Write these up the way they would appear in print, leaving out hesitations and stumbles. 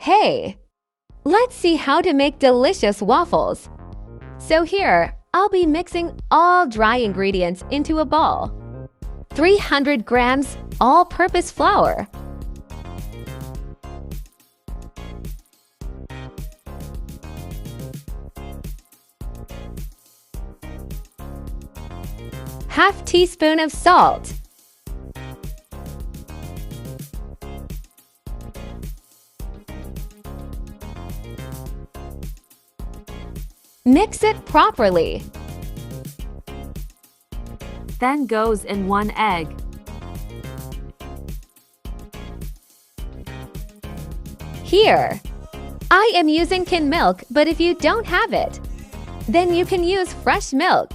Hey, let's see how to make delicious waffles. So here, I'll be mixing all dry ingredients into a bowl. 300 grams all-purpose flour. Half teaspoon of salt. Mix it properly. Then goes in 1 egg. Here, I am using canned milk, but if you don't have it, then you can use fresh milk.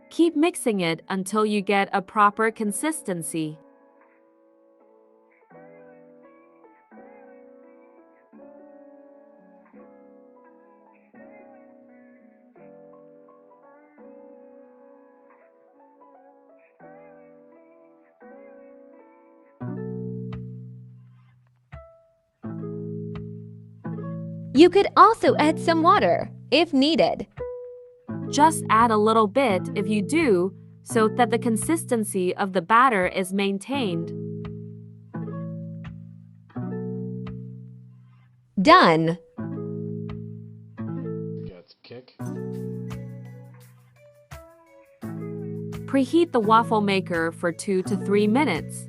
Keep mixing it until you get a proper consistency. You could also add some water if needed. Just add a little bit if you do, so that the consistency of the batter is maintained. Done. Preheat the waffle maker for 2 to 3 minutes.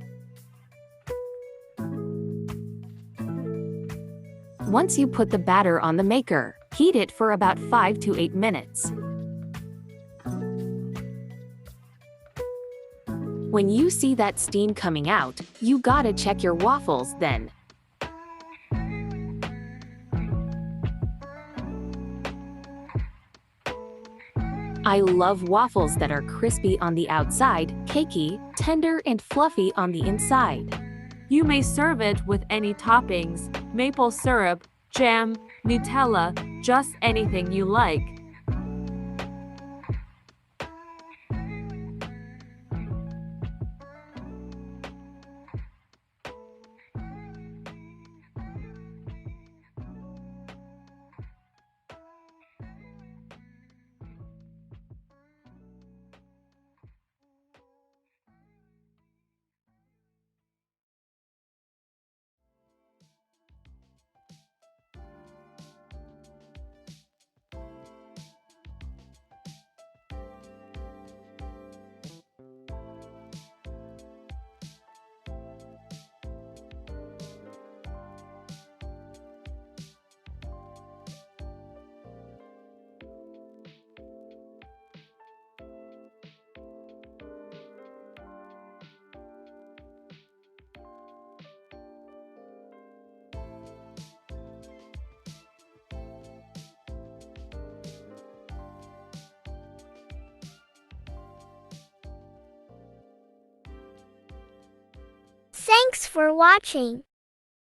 Once you put the batter on the maker, heat it for about 5 to 8 minutes. When you see that steam coming out, you gotta check your waffles then. I love waffles that are crispy on the outside, cakey, tender and fluffy on the inside. You may serve it with any toppings, maple syrup, jam, Nutella, just anything you like. Thanks for watching.